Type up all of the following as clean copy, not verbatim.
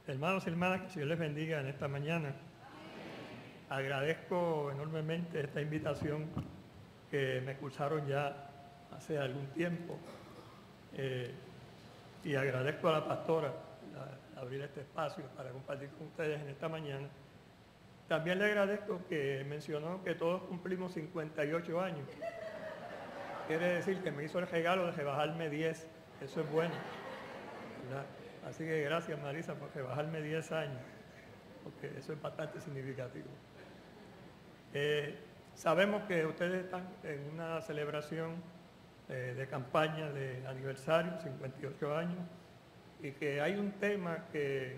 Hermanos y hermanas, que el Señor les bendiga en esta mañana. Agradezco enormemente esta invitación que me cursaron ya hace algún tiempo y agradezco a la pastora abrir este espacio para compartir con ustedes en esta mañana. También le agradezco que mencionó que todos cumplimos 58 años. Quiere decir que me hizo el regalo de rebajarme 10. Eso es bueno, ¿verdad? Así que gracias, Marisa, por rebajarme 10 años, porque eso es bastante significativo. Sabemos que ustedes están en una celebración de campaña de aniversario, 58 años, y que hay un tema que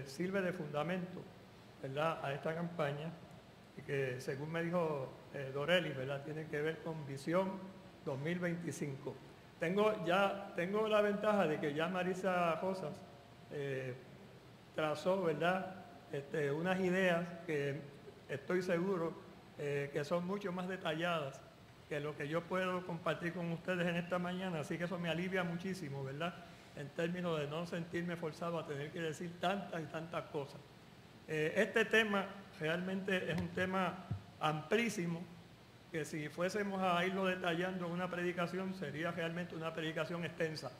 sirve de fundamento, ¿verdad?, a esta campaña, y que según me dijo Doreli, ¿verdad?, tiene que ver con Visión 2025. Tengo la ventaja de que ya Marisa Rosas trazó, ¿verdad?, unas ideas que estoy seguro que son mucho más detalladas que lo que yo puedo compartir con ustedes en esta mañana, así que eso me alivia muchísimo, ¿verdad?, en términos de no sentirme forzado a tener que decir tantas y tantas cosas. Este tema realmente es un tema amplísimo, que si fuésemos a irlo detallando en una predicación, sería realmente una predicación extensa.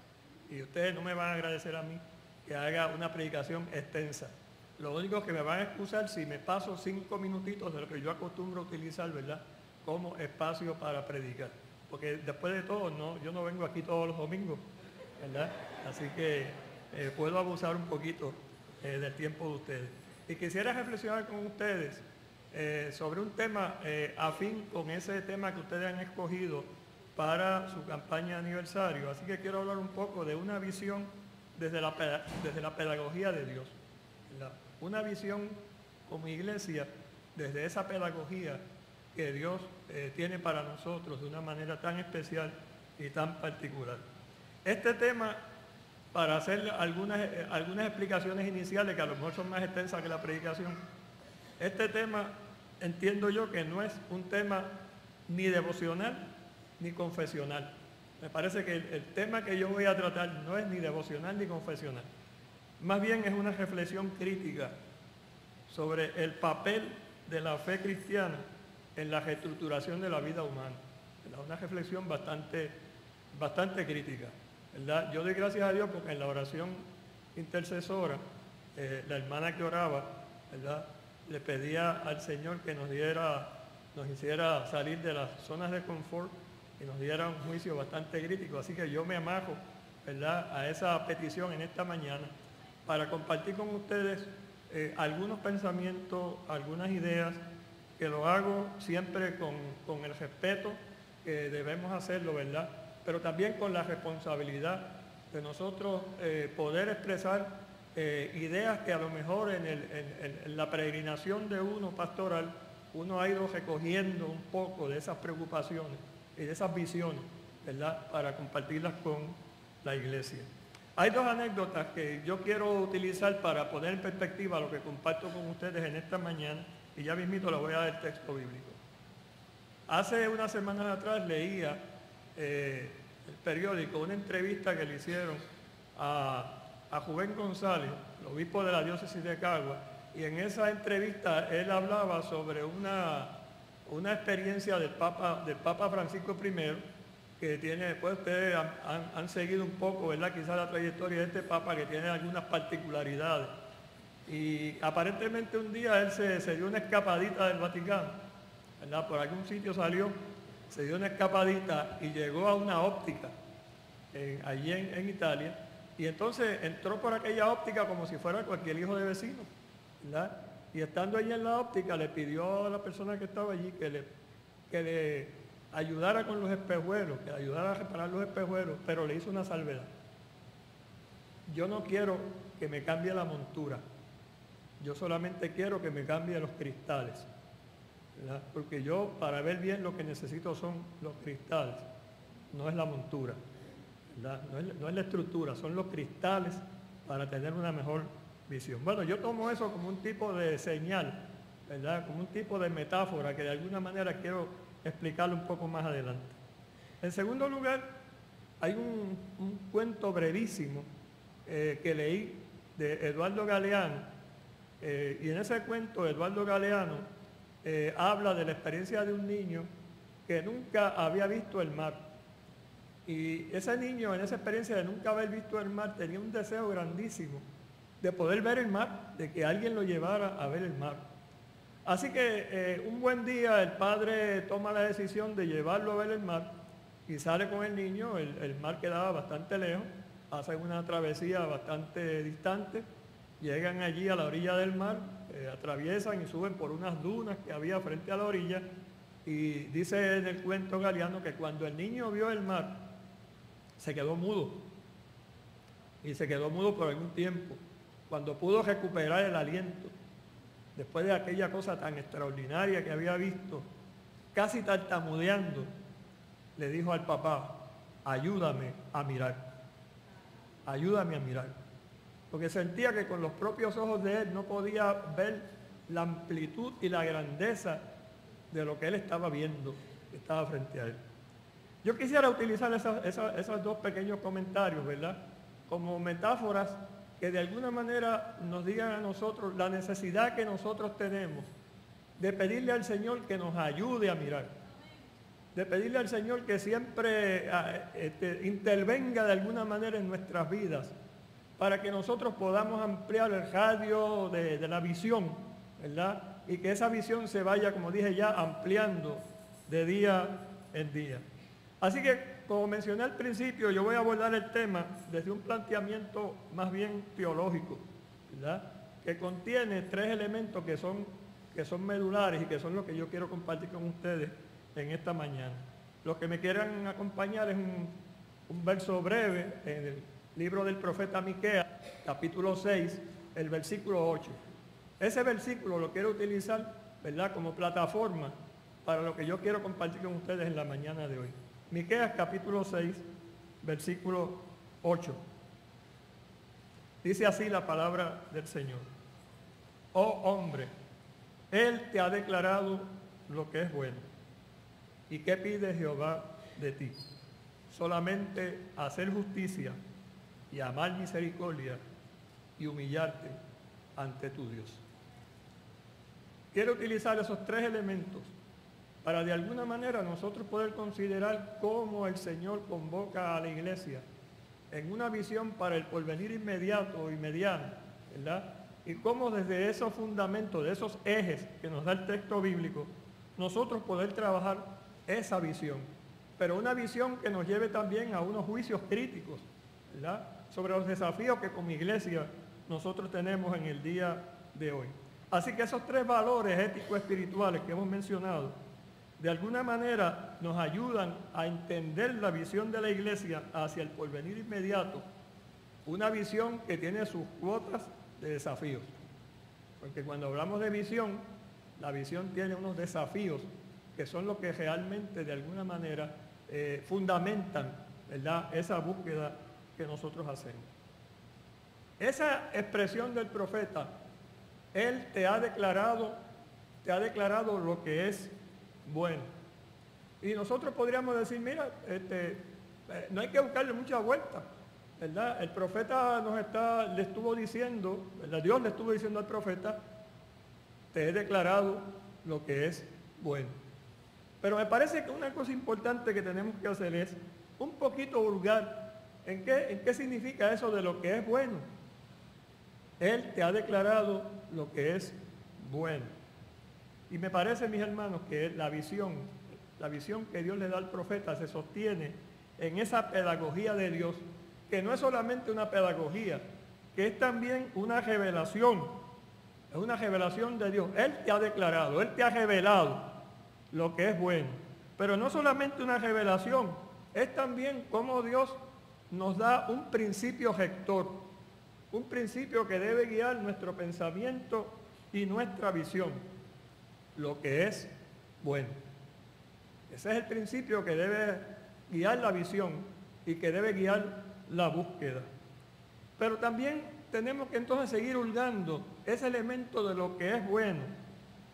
Y ustedes no me van a agradecer a mí que haga una predicación extensa. Lo único que me van a excusar si me paso 5 minutitos de lo que yo acostumbro utilizar, ¿verdad?, como espacio para predicar. Porque después de todo, yo no vengo aquí todos los domingos, ¿verdad? Así que puedo abusar un poquito del tiempo de ustedes. Y quisiera reflexionar con ustedes sobre un tema afín con ese tema que ustedes han escogido para su campaña de aniversario. Así que quiero hablar un poco de una visión desde la pedagogía de Dios, ¿verdad? Una visión como iglesia desde esa pedagogía que Dios tiene para nosotros de una manera tan especial y tan particular. Este tema, para hacer algunas explicaciones iniciales que a lo mejor son más extensas que la predicación, este tema entiendo yo que no es un tema ni devocional ni confesional. Me parece que el tema que yo voy a tratar no es ni devocional ni confesional. Más bien es una reflexión crítica sobre el papel de la fe cristiana en la reestructuración de la vida humana. Una reflexión bastante crítica, ¿verdad? Yo doy gracias a Dios porque en la oración intercesora, la hermana que oraba, ¿verdad?, le pedía al Señor que nos hiciera salir de las zonas de confort y nos diera un juicio bastante crítico. Así que yo me amajo, ¿verdad?, a esa petición en esta mañana para compartir con ustedes algunos pensamientos, algunas ideas, que lo hago siempre con el respeto que debemos hacerlo, ¿verdad?, pero también con la responsabilidad de nosotros poder expresar ideas que a lo mejor en la peregrinación de uno pastoral, uno ha ido recogiendo un poco de esas preocupaciones y de esas visiones, ¿verdad?, para compartirlas con la iglesia. Hay dos anécdotas que yo quiero utilizar para poner en perspectiva lo que comparto con ustedes en esta mañana, y ya mismito les voy a dar el texto bíblico. Hace unas semanas atrás leía el periódico una entrevista que le hicieron a Rubén González, el obispo de la diócesis de Cagua, y en esa entrevista él hablaba sobre una experiencia del Papa Francisco I, que tiene, pues ustedes han seguido un poco, ¿verdad?, quizás la trayectoria de este Papa, que tiene algunas particularidades. Y aparentemente un día él se dio una escapadita del Vaticano, ¿verdad?, por algún sitio salió, se dio una escapadita y llegó a una óptica allí en Italia, y entonces entró por aquella óptica como si fuera cualquier hijo de vecino, ¿verdad? Y estando allí en la óptica le pidió a la persona que estaba allí que le ayudara con los espejuelos, que le ayudara a reparar los espejuelos, pero le hizo una salvedad. Yo no quiero que me cambie la montura, yo solamente quiero que me cambie los cristales, ¿verdad? Porque yo, para ver bien, lo que necesito son los cristales, no es la montura, ¿verdad? No es la estructura, son los cristales para tener una mejor visión. Bueno, yo tomo eso como un tipo de señal, ¿verdad?, como un tipo de metáfora que de alguna manera quiero explicarlo un poco más adelante. En segundo lugar, hay un cuento brevísimo que leí de Eduardo Galeano, y en ese cuento Eduardo Galeano habla de la experiencia de un niño que nunca había visto el mar. Y ese niño, en esa experiencia de nunca haber visto el mar, tenía un deseo grandísimo de poder ver el mar, de que alguien lo llevara a ver el mar. Así que un buen día el padre toma la decisión de llevarlo a ver el mar y sale con el niño. El mar quedaba bastante lejos, hacen una travesía bastante distante, llegan allí a la orilla del mar, atraviesan y suben por unas dunas que había frente a la orilla, y dice en el cuento Galeano que cuando el niño vio el mar, se quedó mudo, y se quedó mudo por algún tiempo. Cuando pudo recuperar el aliento, después de aquella cosa tan extraordinaria que había visto, casi tartamudeando, le dijo al papá: ayúdame a mirar, ayúdame a mirar. Porque sentía que con los propios ojos de él no podía ver la amplitud y la grandeza de lo que él estaba viendo, que estaba frente a él. Yo quisiera utilizar esos dos pequeños comentarios, ¿verdad?, como metáforas que de alguna manera nos digan a nosotros la necesidad que nosotros tenemos de pedirle al Señor que nos ayude a mirar, de pedirle al Señor que siempre intervenga de alguna manera en nuestras vidas, para que nosotros podamos ampliar el radio de la visión, ¿verdad?, y que esa visión se vaya, como dije ya, ampliando de día en día. Así que, como mencioné al principio, yo voy a abordar el tema desde un planteamiento más bien teológico, ¿verdad?, que contiene tres elementos que son medulares y que son los que yo quiero compartir con ustedes en esta mañana. Los que me quieran acompañar es un verso breve en el libro del profeta Miqueas, capítulo 6, el versículo 8. Ese versículo lo quiero utilizar, ¿verdad?, como plataforma para lo que yo quiero compartir con ustedes en la mañana de hoy. Miqueas capítulo 6, versículo 8. Dice así la palabra del Señor: oh hombre, Él te ha declarado lo que es bueno. ¿Y qué pide Jehová de ti? Solamente hacer justicia y amar misericordia y humillarte ante tu Dios. Quiero utilizar esos tres elementos para de alguna manera nosotros poder considerar cómo el Señor convoca a la iglesia en una visión para el porvenir inmediato y mediano, ¿verdad? Y cómo desde esos fundamentos, de esos ejes que nos da el texto bíblico, nosotros poder trabajar esa visión, pero una visión que nos lleve también a unos juicios críticos, ¿verdad?, sobre los desafíos que como iglesia nosotros tenemos en el día de hoy. Así que esos tres valores éticos espirituales que hemos mencionado, de alguna manera nos ayudan a entender la visión de la iglesia hacia el porvenir inmediato, una visión que tiene sus cuotas de desafíos. Porque cuando hablamos de visión, la visión tiene unos desafíos que son los que realmente de alguna manera fundamentan, ¿verdad?, esa búsqueda que nosotros hacemos. Esa expresión del profeta: Él te ha declarado lo que es bueno. Y nosotros podríamos decir, mira, no hay que buscarle mucha vuelta, ¿verdad? El profeta le estuvo diciendo, ¿verdad?, Dios le estuvo diciendo al profeta: te he declarado lo que es bueno. Pero me parece que una cosa importante que tenemos que hacer es un poquito hurgar en qué significa eso de lo que es bueno. Él te ha declarado lo que es bueno. Y me parece, mis hermanos, que la visión que Dios le da al profeta se sostiene en esa pedagogía de Dios, que no es solamente una pedagogía, que es también una revelación. Es una revelación de Dios. Él te ha declarado, Él te ha revelado lo que es bueno. Pero no solamente una revelación, es también cómo Dios nos da un principio rector, un principio que debe guiar nuestro pensamiento y nuestra visión, lo que es bueno. Ese es el principio que debe guiar la visión y que debe guiar la búsqueda. Pero también tenemos que entonces seguir hurgando ese elemento de lo que es bueno.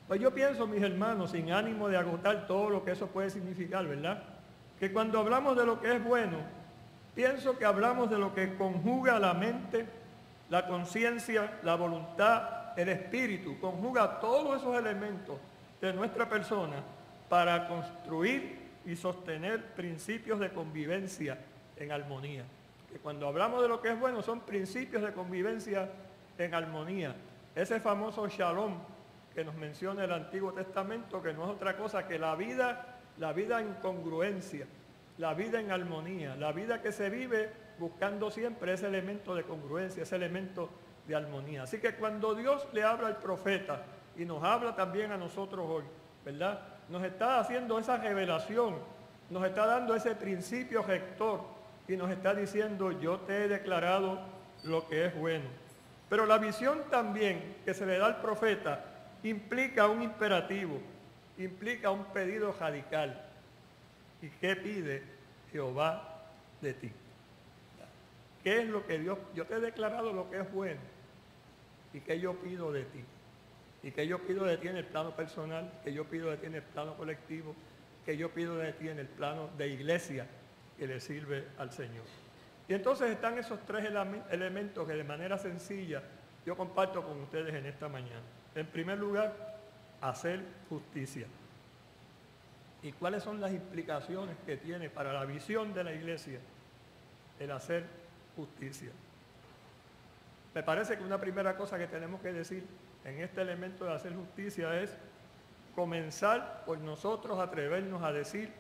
Pues yo pienso, mis hermanos, sin ánimo de agotar todo lo que eso puede significar, ¿verdad?, que cuando hablamos de lo que es bueno, pienso que hablamos de lo que conjuga la mente la conciencia, la voluntad, el espíritu. Conjuga todos esos elementos de nuestra persona para construir y sostener principios de convivencia en armonía. Que cuando hablamos de lo que es bueno, son principios de convivencia en armonía. Ese famoso shalom que nos menciona el Antiguo Testamento, que no es otra cosa que la vida en congruencia, la vida en armonía, la vida que se vive buscando siempre ese elemento de congruencia, ese elemento de armonía. Así que cuando Dios le habla al profeta y nos habla también a nosotros hoy, ¿verdad? Nos está haciendo esa revelación, nos está dando ese principio rector y nos está diciendo: yo te he declarado lo que es bueno. Pero la visión también que se le da al profeta implica un imperativo, implica un pedido radical. ¿Y qué pide Jehová de ti? ¿Qué es lo que Dios? Yo te he declarado lo que es bueno. ¿Y qué yo pido de ti? ¿Y qué yo pido de ti en el plano personal? ¿Qué yo pido de ti en el plano colectivo? ¿Qué yo pido de ti en el plano de iglesia que le sirve al Señor? Y entonces están esos tres elementos que de manera sencilla yo comparto con ustedes en esta mañana. En primer lugar, hacer justicia. ¿Y cuáles son las implicaciones que tiene para la visión de la iglesia el hacer justicia? Me parece que una primera cosa que tenemos que decir en este elemento de hacer justicia es comenzar por nosotros atrevernos a decir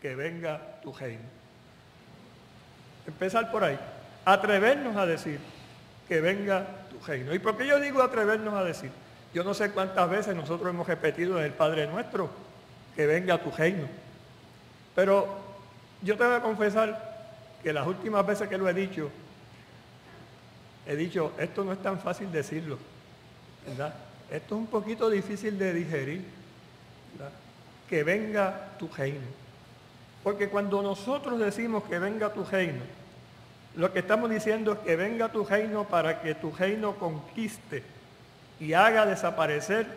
que venga tu reino. Empezar por ahí, atrevernos a decir que venga tu reino. ¿Y por qué yo digo atrevernos a decir? Yo no sé cuántas veces nosotros hemos repetido en el Padre Nuestro que venga tu reino. Pero yo te voy a confesar que las últimas veces que lo he dicho, esto no es tan fácil decirlo, ¿verdad? Esto es un poquito difícil de digerir, ¿verdad? Que venga tu reino. Porque cuando nosotros decimos que venga tu reino, lo que estamos diciendo es que venga tu reino para que tu reino conquiste y haga desaparecer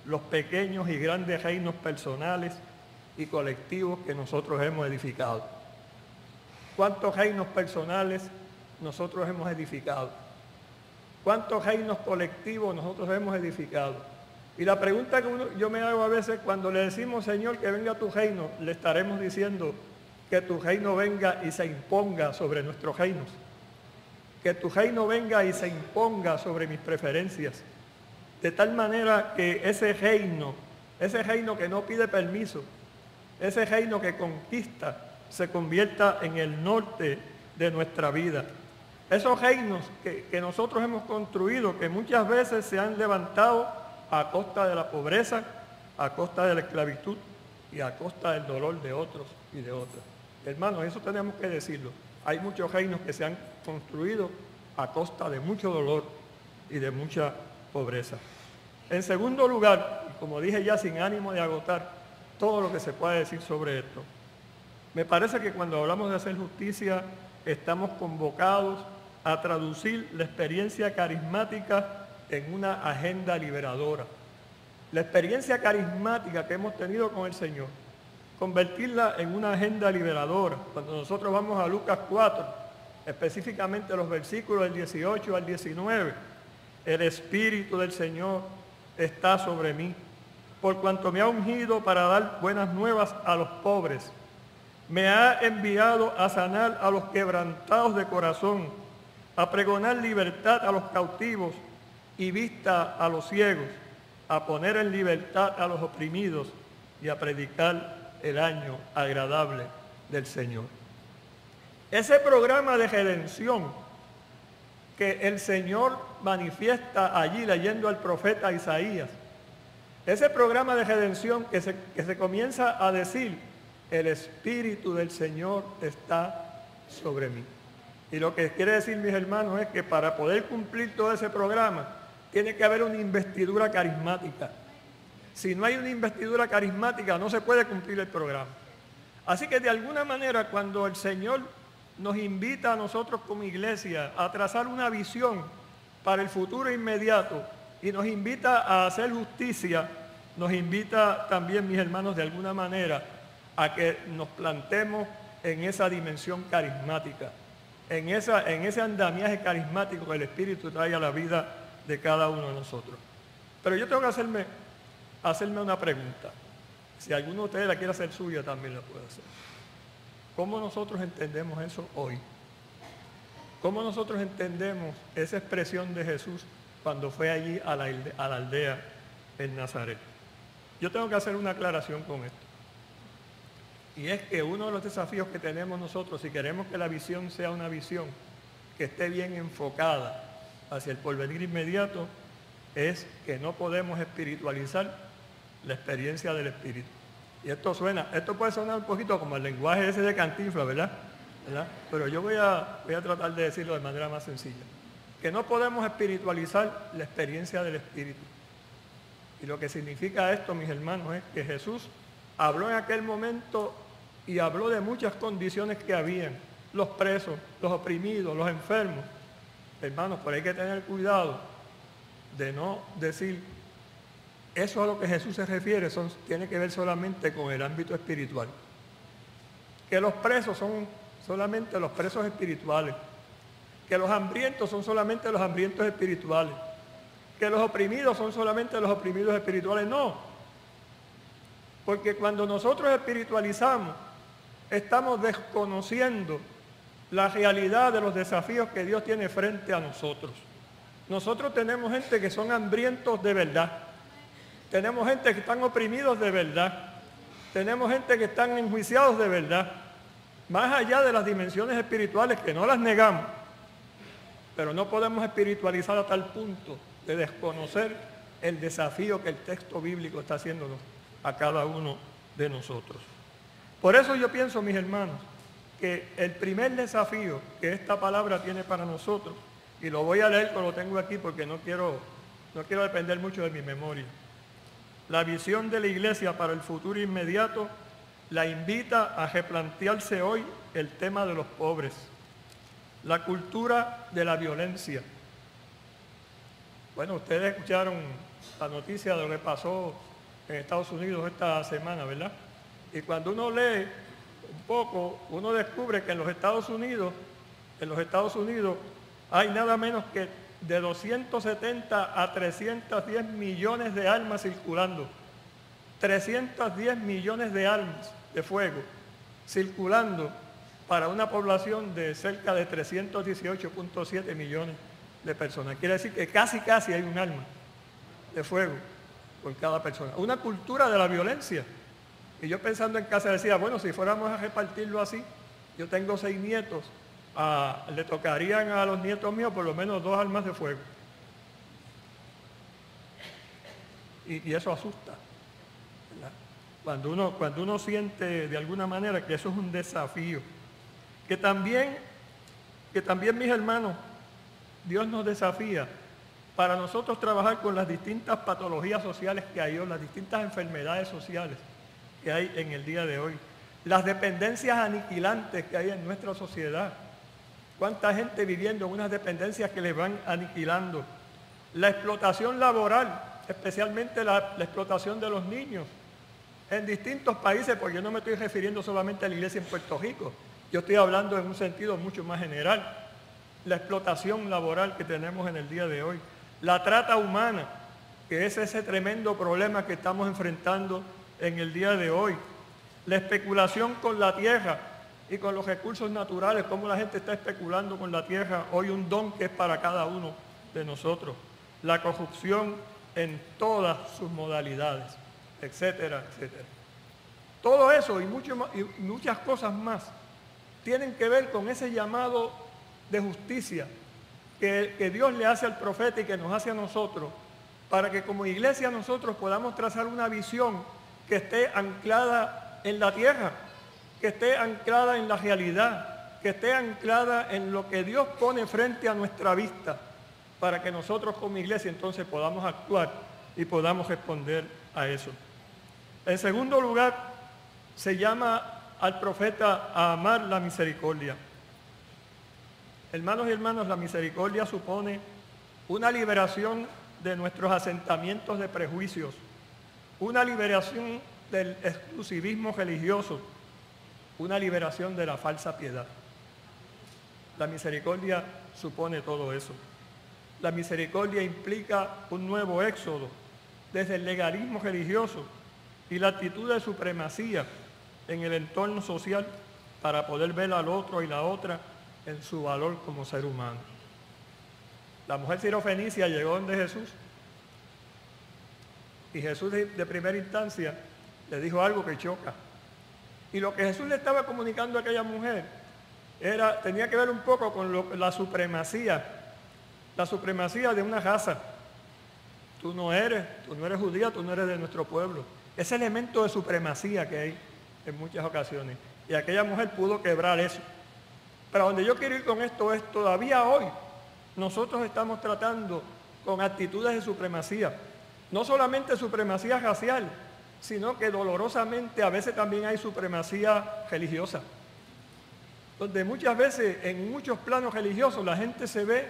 los pequeños y grandes reinos personales y colectivos que nosotros hemos edificado. ¿Cuántos reinos personales nosotros hemos edificado? ¿Cuántos reinos colectivos nosotros hemos edificado? Y la pregunta que yo me hago a veces cuando le decimos: Señor, que venga tu reino, le estaremos diciendo que tu reino venga y se imponga sobre nuestros reinos. Que tu reino venga y se imponga sobre mis preferencias. De tal manera que ese reino que no pide permiso, ese reino que conquista, se convierta en el norte de nuestra vida. Esos reinos que nosotros hemos construido, que muchas veces se han levantado a costa de la pobreza, a costa de la esclavitud y a costa del dolor de otros y de otras. Hermanos, eso tenemos que decirlo. Hay muchos reinos que se han construido a costa de mucho dolor y de mucha pobreza. En segundo lugar, como dije ya sin ánimo de agotar todo lo que se puede decir sobre esto, me parece que cuando hablamos de hacer justicia estamos convocados a traducir la experiencia carismática en una agenda liberadora. La experiencia carismática que hemos tenido con el Señor, convertirla en una agenda liberadora. Cuando nosotros vamos a Lucas 4, específicamente los versículos del 18 al 19, el Espíritu del Señor está sobre mí, por cuanto me ha ungido para dar buenas nuevas a los pobres. Me ha enviado a sanar a los quebrantados de corazón, a pregonar libertad a los cautivos y vista a los ciegos, a poner en libertad a los oprimidos y a predicar el año agradable del Señor. Ese programa de redención que el Señor manifiesta allí leyendo al profeta Isaías, ese programa de redención que se comienza a decir: el Espíritu del Señor está sobre mí. Y lo que quiere decir, mis hermanos, es que para poder cumplir todo ese programa tiene que haber una investidura carismática. Si no hay una investidura carismática, no se puede cumplir el programa. Así que de alguna manera, cuando el Señor nos invita a nosotros como iglesia a trazar una visión para el futuro inmediato y nos invita a hacer justicia, nos invita también, mis hermanos, de alguna manera a que nos plantemos en esa dimensión carismática. en ese andamiaje carismático que el Espíritu trae a la vida de cada uno de nosotros. Pero yo tengo que hacerme una pregunta. Si alguno de ustedes la quiere hacer suya, también la puede hacer. ¿Cómo nosotros entendemos eso hoy? ¿Cómo nosotros entendemos esa expresión de Jesús cuando fue allí a la aldea en Nazaret? Yo tengo que hacer una aclaración con esto. Y es que uno de los desafíos que tenemos nosotros, si queremos que la visión sea una visión que esté bien enfocada hacia el porvenir inmediato, es que no podemos espiritualizar la experiencia del Espíritu. Y esto puede sonar un poquito como el lenguaje ese de Cantinflas, ¿verdad? Pero yo voy a tratar de decirlo de manera más sencilla. Que no podemos espiritualizar la experiencia del Espíritu. Y lo que significa esto, mis hermanos, es que Jesús habló en aquel momento y habló de muchas condiciones que habían. Los presos, los oprimidos, los enfermos. Hermanos, pero hay que tener cuidado de no decir, eso a lo que Jesús se refiere tiene que ver solamente con el ámbito espiritual. Que los presos son solamente los presos espirituales. Que los hambrientos son solamente los hambrientos espirituales. Que los oprimidos son solamente los oprimidos espirituales. No. Porque cuando nosotros espiritualizamos, estamos desconociendo la realidad de los desafíos que Dios tiene frente a nosotros. Nosotros tenemos gente que son hambrientos de verdad. Tenemos gente que están oprimidos de verdad. Tenemos gente que están enjuiciados de verdad. Más allá de las dimensiones espirituales que no las negamos. Pero no podemos espiritualizar a tal punto de desconocer el desafío que el texto bíblico está haciéndonos a cada uno de nosotros. Por eso yo pienso, mis hermanos, que el primer desafío que esta palabra tiene para nosotros, y lo voy a leer como lo tengo aquí porque no quiero depender mucho de mi memoria. La visión de la iglesia para el futuro inmediato la invita a replantearse hoy el tema de los pobres, la cultura de la violencia. Bueno, ustedes escucharon la noticia de lo que pasó en Estados Unidos esta semana, ¿verdad? Y cuando uno lee un poco, uno descubre que en los Estados Unidos hay nada menos que de 270 a 310 millones de armas circulando. 310 millones de armas de fuego circulando para una población de cerca de 318.7 millones de personas. Quiere decir que casi hay un arma de fuego por cada persona. Una cultura de la violencia. Y yo pensando en casa decía, bueno, si fuéramos a repartirlo así, yo tengo 6 nietos, le tocarían a los nietos míos por lo menos 2 armas de fuego. Y eso asusta, ¿verdad? Cuando uno siente de alguna manera que eso es un desafío. Que también, mis hermanos, Dios nos desafía para nosotros trabajar con las distintas patologías sociales que hay hoy, las distintas enfermedades sociales que hay en el día de hoy, las dependencias aniquilantes que hay en nuestra sociedad. ¿Cuánta gente viviendo en unas dependencias que les van aniquilando? La explotación laboral, especialmente la explotación de los niños en distintos países, porque yo no me estoy refiriendo solamente a la iglesia en Puerto Rico, yo estoy hablando en un sentido mucho más general. La explotación laboral que tenemos en el día de hoy, la trata humana, que es ese tremendo problema que estamos enfrentando en el día de hoy, la especulación con la tierra y con los recursos naturales, cómo la gente está especulando con la tierra, hoy un don que es para cada uno de nosotros, la corrupción en todas sus modalidades, etcétera, etcétera. Todo eso y muchas cosas más tienen que ver con ese llamado de justicia que Dios le hace al profeta y que nos hace a nosotros, para que como iglesia nosotros podamos trazar una visión que esté anclada en la tierra, que esté anclada en la realidad, que esté anclada en lo que Dios pone frente a nuestra vista, para que nosotros como iglesia entonces podamos actuar y podamos responder a eso. En segundo lugar, se llama al profeta a amar la misericordia. Hermanos y hermanas, la misericordia supone una liberación de nuestros asentamientos de prejuicios, una liberación del exclusivismo religioso, una liberación de la falsa piedad. la misericordia supone todo eso. La misericordia implica un nuevo éxodo desde el legalismo religioso y la actitud de supremacía en el entorno social para poder ver al otro y la otra en su valor como ser humano. La mujer sirofenicia llegó donde Jesús y Jesús de primera instancia le dijo algo que choca. Y lo que Jesús le estaba comunicando a aquella mujer tenía que ver un poco con la supremacía de una raza. Tú no eres judía, tú no eres de nuestro pueblo. Ese elemento de supremacía que hay en muchas ocasiones. Y aquella mujer pudo quebrar eso. Pero donde yo quiero ir con esto es, todavía hoy, nosotros estamos tratando con actitudes de supremacía. No solamente supremacía racial, sino que dolorosamente a veces también hay supremacía religiosa. Donde muchas veces en muchos planos religiosos la gente se ve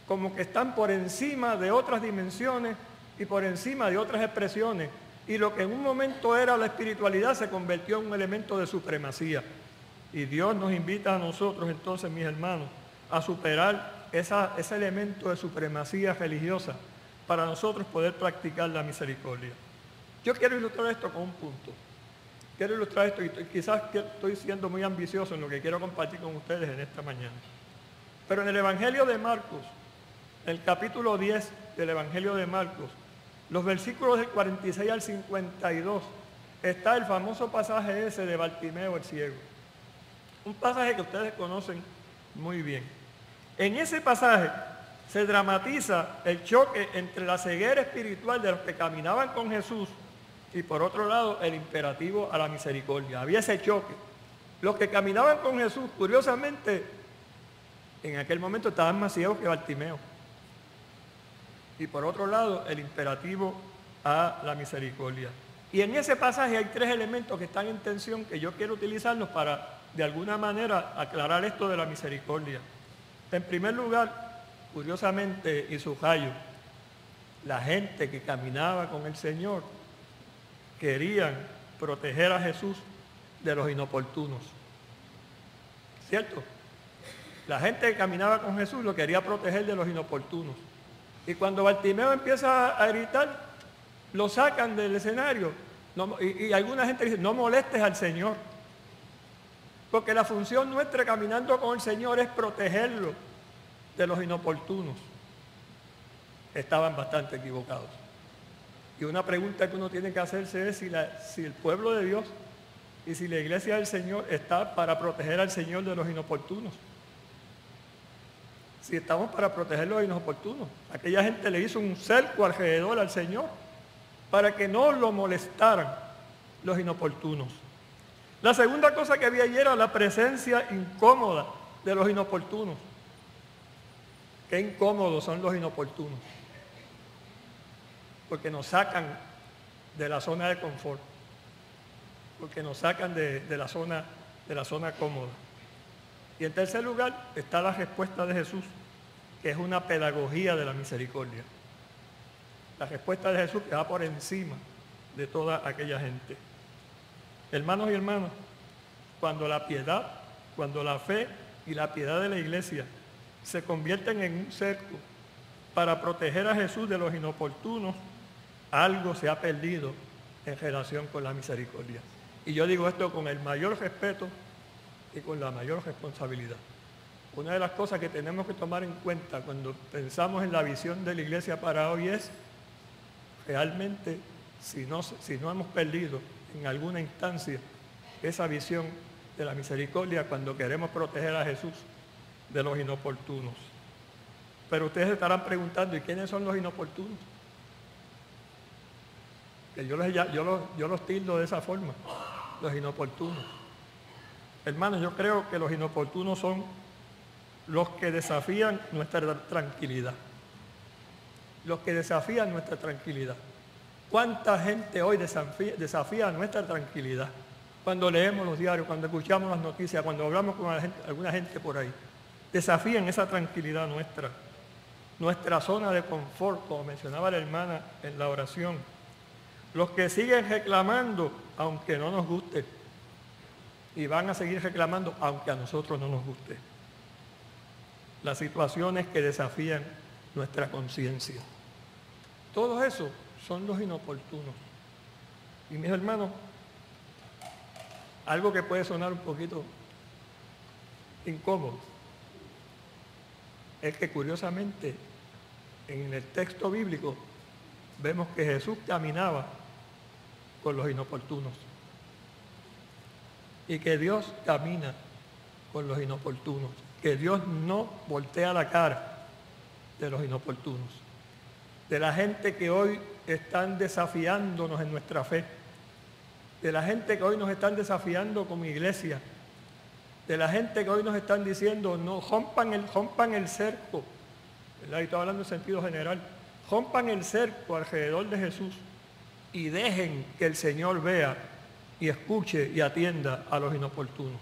como que están por encima de otras dimensiones y por encima de otras expresiones. Y lo que en un momento era la espiritualidad se convirtió en un elemento de supremacía. Y Dios nos invita a nosotros entonces, mis hermanos, a superar ese elemento de supremacía religiosa para nosotros poder practicar la misericordia. Yo quiero ilustrar esto con un punto. Quiero ilustrar esto y quizás estoy siendo muy ambicioso en lo que quiero compartir con ustedes en esta mañana. Pero en el Evangelio de Marcos, en el capítulo 10 del Evangelio de Marcos, los versículos del 46 al 52, está el famoso pasaje ese de Bartimeo el ciego. Un pasaje que ustedes conocen muy bien. En ese pasaje se dramatiza el choque entre la ceguera espiritual de los que caminaban con Jesús y por otro lado el imperativo a la misericordia. Había ese choque. Los que caminaban con Jesús, curiosamente, en aquel momento estaban más ciegos que Bartimeo. Y por otro lado, el imperativo a la misericordia. Y en ese pasaje hay tres elementos que están en tensión que yo quiero utilizarlos para, de alguna manera, aclarar esto de la misericordia. En primer lugar, curiosamente, y subrayo, la gente que caminaba con el Señor querían proteger a Jesús de los inoportunos. ¿Cierto? La gente que caminaba con Jesús lo quería proteger de los inoportunos. Y cuando Bartimeo empieza a gritar, lo sacan del escenario. Y alguna gente dice, no molestes al Señor. Porque la función nuestra caminando con el Señor es protegerlo de los inoportunos. Estaban bastante equivocados. Y una pregunta que uno tiene que hacerse es si el pueblo de Dios y si la iglesia del Señor está para proteger al Señor de los inoportunos. Si estamos para proteger los inoportunos. Aquella gente le hizo un cerco alrededor al Señor para que no lo molestaran los inoportunos. La segunda cosa que había allí era la presencia incómoda de los inoportunos. Qué incómodos son los inoportunos. Porque nos sacan de la zona de confort. Porque nos sacan de la zona cómoda. Y en tercer lugar está la respuesta de Jesús, que es una pedagogía de la misericordia. La respuesta de Jesús que va por encima de toda aquella gente. Hermanos y hermanas, cuando la piedad, cuando la fe y la piedad de la iglesia se convierten en un cerco para proteger a Jesús de los inoportunos, algo se ha perdido en relación con la misericordia. Y yo digo esto con el mayor respeto y con la mayor responsabilidad. Una de las cosas que tenemos que tomar en cuenta cuando pensamos en la visión de la iglesia para hoy es realmente si no hemos perdido en alguna instancia esa visión de la misericordia cuando queremos proteger a Jesús de los inoportunos. Pero ustedes estarán preguntando, ¿y quiénes son los inoportunos? Que yo los tildo de esa forma, los inoportunos. Hermanos, yo creo que los inoportunos son los que desafían nuestra tranquilidad. Los que desafían nuestra tranquilidad. ¿Cuánta gente hoy desafía nuestra tranquilidad? Cuando leemos los diarios, cuando escuchamos las noticias, cuando hablamos con alguna gente por ahí. Desafían esa tranquilidad nuestra. Nuestra zona de confort, como mencionaba la hermana en la oración. Los que siguen reclamando, aunque no nos guste. Y van a seguir reclamando, aunque a nosotros no nos guste. las situaciones que desafían nuestra conciencia. Todo eso son los inoportunos. Y mis hermanos, algo que puede sonar un poquito incómodo es que curiosamente en el texto bíblico vemos que Jesús caminaba con los inoportunos y que Dios camina con los inoportunos, que Dios no voltea la cara de los inoportunos, de la gente que hoy están desafiándonos en nuestra fe, de la gente que hoy nos están desafiando como iglesia, de la gente que hoy nos están diciendo, no, rompan el cerco, ¿verdad? Y estoy hablando en sentido general, rompan el cerco alrededor de Jesús y dejen que el Señor vea y escuche y atienda a los inoportunos.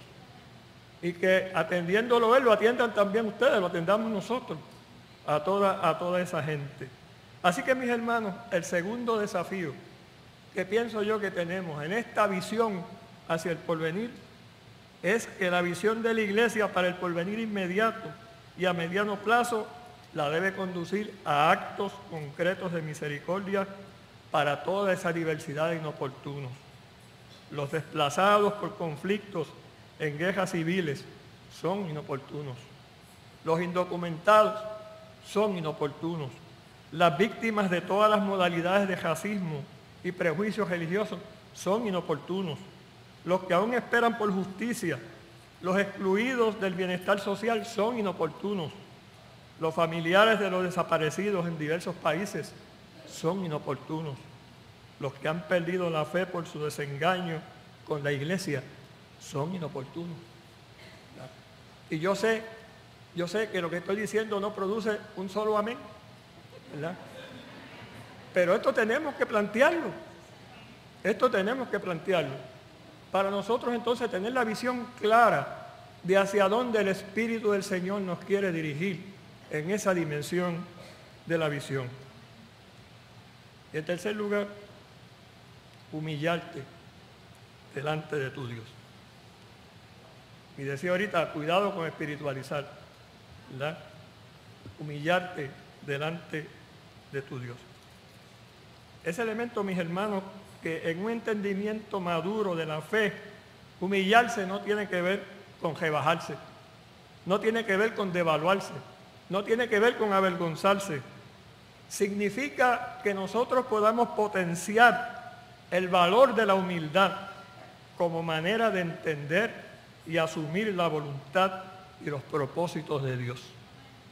Y que atendiéndolo Él, lo atiendan también ustedes, lo atendamos nosotros, a toda esa gente. Así que mis hermanos, el segundo desafío que pienso yo que tenemos en esta visión hacia el porvenir es que la visión de la iglesia para el porvenir inmediato y a mediano plazo la debe conducir a actos concretos de misericordia para toda esa diversidad de inoportunos. Los desplazados por conflictos en guerras civiles son inoportunos. Los indocumentados son inoportunos. Las víctimas de todas las modalidades de racismo y prejuicios religiosos son inoportunos. Los que aún esperan por justicia, los excluidos del bienestar social son inoportunos. Los familiares de los desaparecidos en diversos países son inoportunos. Los que han perdido la fe por su desengaño con la iglesia son inoportunos. Y yo sé que lo que estoy diciendo no produce un solo amén, ¿verdad? Pero esto tenemos que plantearlo. Esto tenemos que plantearlo. Para nosotros entonces tener la visión clara de hacia dónde el Espíritu del Señor nos quiere dirigir en esa dimensión de la visión. Y en tercer lugar, humillarte delante de tu Dios. Y decía ahorita, cuidado con espiritualizar, ¿verdad? Humillarte delante de tu Dios. Ese elemento, mis hermanos, que en un entendimiento maduro de la fe, humillarse no tiene que ver con rebajarse, no tiene que ver con devaluarse, no tiene que ver con avergonzarse. Significa que nosotros podamos potenciar el valor de la humildad como manera de entender y asumir la voluntad y los propósitos de Dios.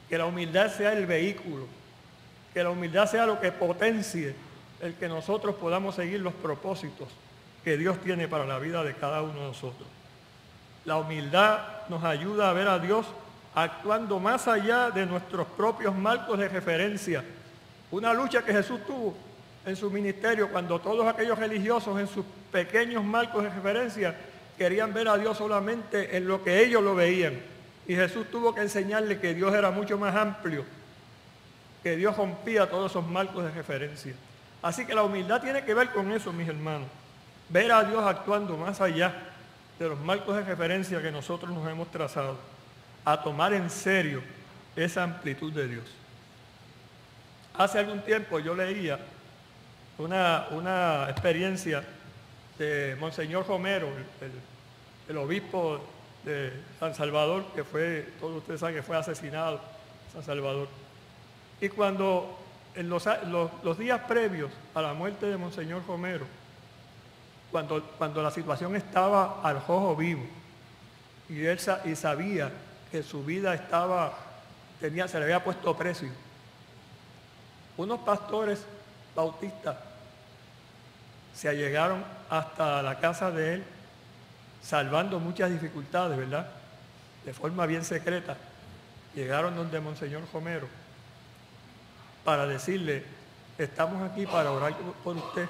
Que la humildad sea el vehículo, que la humildad sea lo que potencie el que nosotros podamos seguir los propósitos que Dios tiene para la vida de cada uno de nosotros. La humildad nos ayuda a ver a Dios actuando más allá de nuestros propios marcos de referencia. Una lucha que Jesús tuvo en su ministerio cuando todos aquellos religiosos en sus pequeños marcos de referencia querían ver a Dios solamente en lo que ellos lo veían. Y Jesús tuvo que enseñarle que Dios era mucho más amplio, que Dios rompía todos esos marcos de referencia. Así que la humildad tiene que ver con eso, mis hermanos. Ver a Dios actuando más allá de los marcos de referencia que nosotros nos hemos trazado. A tomar en serio esa amplitud de Dios. Hace algún tiempo yo leía una experiencia de Monseñor Romero, el obispo de San Salvador, que fue, todos ustedes saben que fue asesinado en San Salvador. Y cuando en los días previos a la muerte de Monseñor Romero, cuando la situación estaba al rojo vivo, y él sabía que su vida se le había puesto precio, unos pastores bautistas se allegaron hasta la casa de él, salvando muchas dificultades, ¿verdad? De forma bien secreta. Llegaron donde Monseñor Romero para decirle, estamos aquí para orar por usted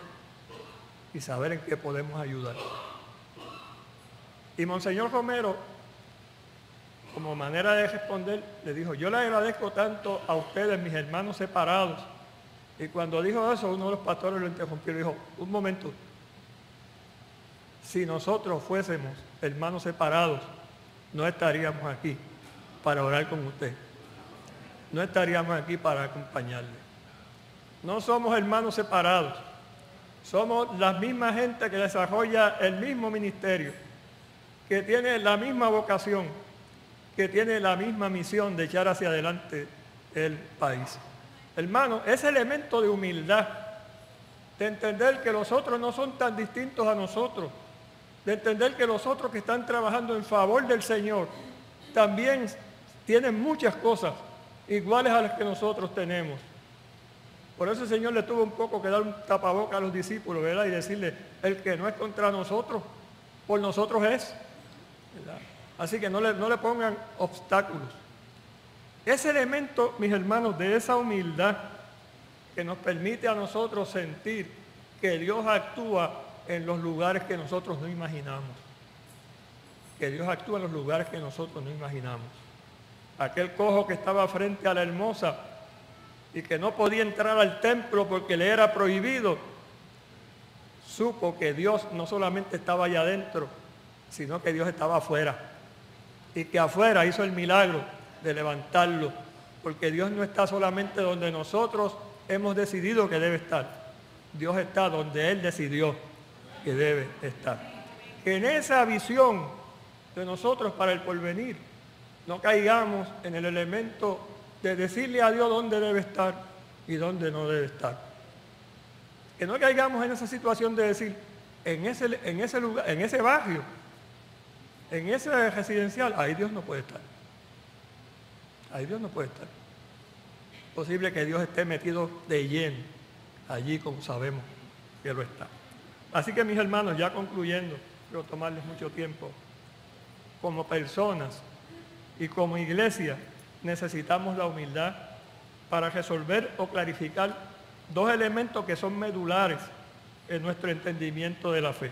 y saber en qué podemos ayudar. Y Monseñor Romero, como manera de responder, le dijo, yo le agradezco tanto a ustedes, mis hermanos separados. Y cuando dijo eso, uno de los pastores lo interrumpió y dijo, un momento, si nosotros fuésemos hermanos separados, no estaríamos aquí para orar con usted. no estaríamos aquí para acompañarle. No somos hermanos separados, somos la misma gente que desarrolla el mismo ministerio, que tiene la misma vocación, que tiene la misma misión de echar hacia adelante el país. Hermano, ese elemento de humildad, de entender que los otros no son tan distintos a nosotros, de entender que los otros que están trabajando en favor del Señor también tienen muchas cosas iguales a las que nosotros tenemos. Por eso el Señor le tuvo un poco que dar un tapaboca a los discípulos, ¿verdad? Y decirle, el que no es contra nosotros, por nosotros es, ¿verdad? Así que no le pongan obstáculos. Ese elemento, mis hermanos, de esa humildad que nos permite a nosotros sentir que Dios actúa en los lugares que nosotros no imaginamos. Que Dios actúa en los lugares que nosotros no imaginamos. Aquel cojo que estaba frente a la hermosa y que no podía entrar al templo porque le era prohibido, supo que Dios no solamente estaba allá adentro, sino que Dios estaba afuera. Y que afuera hizo el milagro de levantarlo, porque Dios no está solamente donde nosotros hemos decidido que debe estar. Dios está donde Él decidió que debe estar. Que en esa visión de nosotros para el porvenir no caigamos en el elemento de decirle a Dios dónde debe estar y dónde no debe estar. Que no caigamos en esa situación de decir, en ese lugar, en ese barrio, en ese residencial, ahí Dios no puede estar. Ahí Dios no puede estar. Es posible que Dios esté metido de lleno allí, como sabemos que lo está. Así que, mis hermanos, ya concluyendo, quiero tomarles mucho tiempo. Como personas y como iglesia necesitamos la humildad para resolver o clarificar dos elementos que son medulares en nuestro entendimiento de la fe.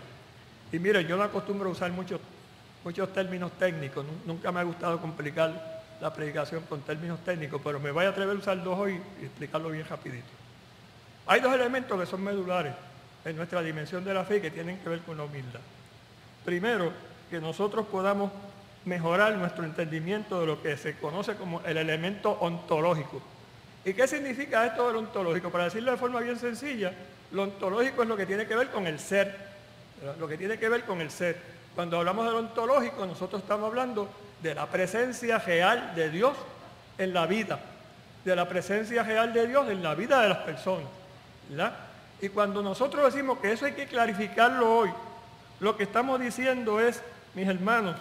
Y mire, yo no acostumbro a usar muchos términos técnicos, nunca me ha gustado complicar la predicación con términos técnicos, pero me voy a atrever a usar dos hoy y explicarlo bien rapidito. Hay dos elementos que son medulares en nuestra dimensión de la fe que tienen que ver con la humildad. Primero, que nosotros podamos mejorar nuestro entendimiento de lo que se conoce como el elemento ontológico. ¿Y qué significa esto del ontológico? Para decirlo de forma bien sencilla, lo ontológico es lo que tiene que ver con el ser, ¿verdad? Lo que tiene que ver con el ser. Cuando hablamos del ontológico, nosotros estamos hablando de la presencia real de Dios en la vida, de la presencia real de Dios en la vida de las personas, ¿verdad? Y cuando nosotros decimos que eso hay que clarificarlo hoy, lo que estamos diciendo es, mis hermanos,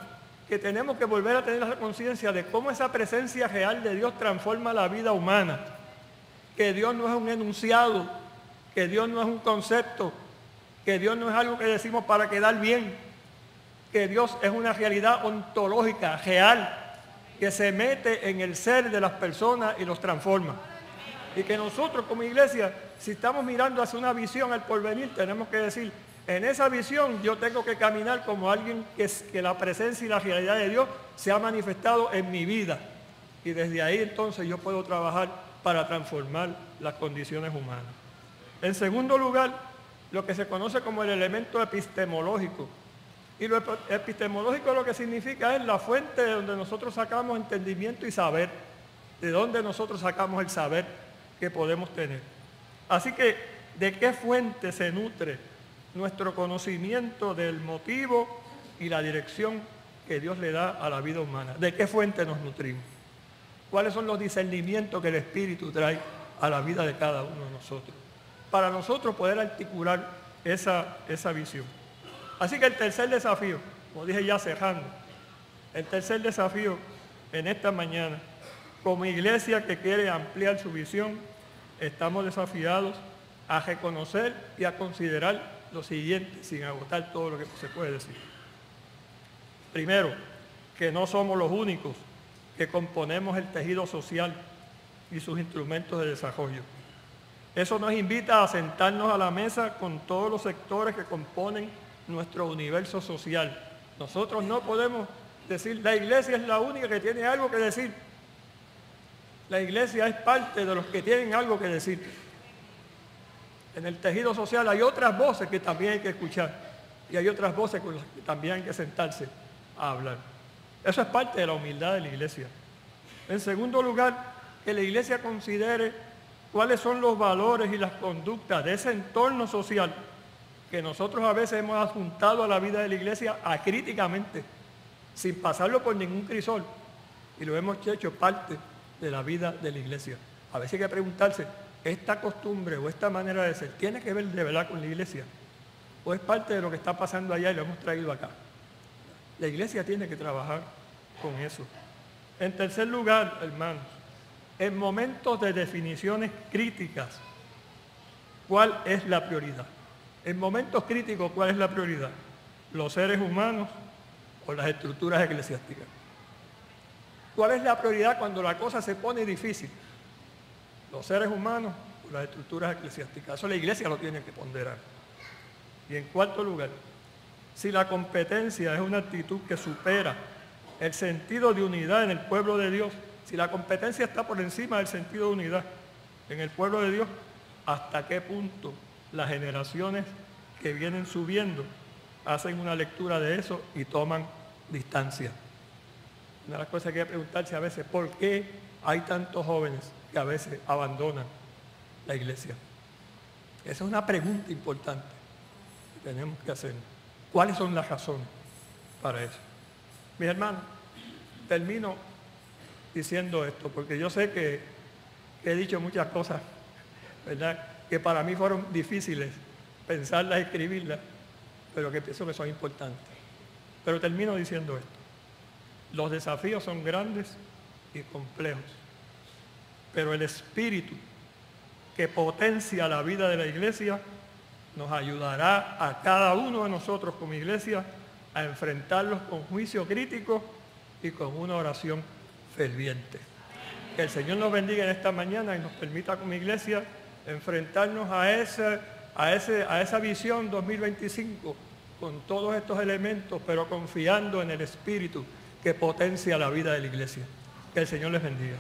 que tenemos que volver a tener la conciencia de cómo esa presencia real de Dios transforma la vida humana, que Dios no es un enunciado, que Dios no es un concepto, que Dios no es algo que decimos para quedar bien, que Dios es una realidad ontológica, real, que se mete en el ser de las personas y los transforma. Y que nosotros como iglesia, si estamos mirando hacia una visión al porvenir, tenemos que decir, en esa visión yo tengo que caminar como alguien que la presencia y la realidad de Dios se ha manifestado en mi vida. Y desde ahí entonces yo puedo trabajar para transformar las condiciones humanas. En segundo lugar, lo que se conoce como el elemento epistemológico. Y lo epistemológico lo que significa es la fuente de donde nosotros sacamos entendimiento y saber, de donde nosotros sacamos el saber que podemos tener. Así que, ¿de qué fuente se nutre nuestro conocimiento del motivo y la dirección que Dios le da a la vida humana? ¿De qué fuente nos nutrimos? ¿Cuáles son los discernimientos que el Espíritu trae a la vida de cada uno de nosotros? Para nosotros poder articular esa visión. Así que el tercer desafío, como dije ya cerrando, el tercer desafío en esta mañana, como iglesia que quiere ampliar su visión, estamos desafiados a reconocer y a considerar lo siguiente, sin agotar todo lo que se puede decir. Primero, que no somos los únicos que componemos el tejido social y sus instrumentos de desarrollo. Eso nos invita a sentarnos a la mesa con todos los sectores que componen nuestro universo social. Nosotros no podemos decir, la iglesia es la única que tiene algo que decir. La iglesia es parte de los que tienen algo que decir. En el tejido social hay otras voces que también hay que escuchar y hay otras voces con las que también hay que sentarse a hablar. Eso es parte de la humildad de la iglesia. En segundo lugar, que la iglesia considere cuáles son los valores y las conductas de ese entorno social que nosotros a veces hemos adjuntado a la vida de la iglesia acríticamente, sin pasarlo por ningún crisol, y lo hemos hecho parte de la vida de la iglesia. A veces hay que preguntarse, ¿esta costumbre o esta manera de ser tiene que ver de verdad con la iglesia? ¿O es parte de lo que está pasando allá y lo hemos traído acá? La iglesia tiene que trabajar con eso. En tercer lugar, hermanos, en momentos de definiciones críticas, ¿cuál es la prioridad? En momentos críticos, ¿cuál es la prioridad? ¿Los seres humanos o las estructuras eclesiásticas? ¿Cuál es la prioridad cuando la cosa se pone difícil? ¿Los seres humanos o las estructuras eclesiásticas? Eso la iglesia lo tiene que ponderar. Y en cuarto lugar, si la competencia es una actitud que supera el sentido de unidad en el pueblo de Dios, si la competencia está por encima del sentido de unidad en el pueblo de Dios, ¿hasta qué punto las generaciones que vienen subiendo hacen una lectura de eso y toman distancia? Una de las cosas que hay que preguntarse a veces, ¿por qué hay tantos jóvenes que a veces abandonan la iglesia? Esa es una pregunta importante que tenemos que hacer. ¿Cuáles son las razones para eso? Mis hermanos, termino diciendo esto, porque yo sé que he dicho muchas cosas, ¿verdad?, que para mí fueron difíciles pensarlas y escribirlas, pero que pienso que son importantes. Pero termino diciendo esto. Los desafíos son grandes y complejos, pero el espíritu que potencia la vida de la iglesia nos ayudará a cada uno de nosotros como iglesia a enfrentarlos con juicio crítico y con una oración ferviente. Que el Señor nos bendiga en esta mañana y nos permita como iglesia enfrentarnos a esa visión 2025 con todos estos elementos, pero confiando en el Espíritu que potencia la vida de la iglesia. Que el Señor les bendiga.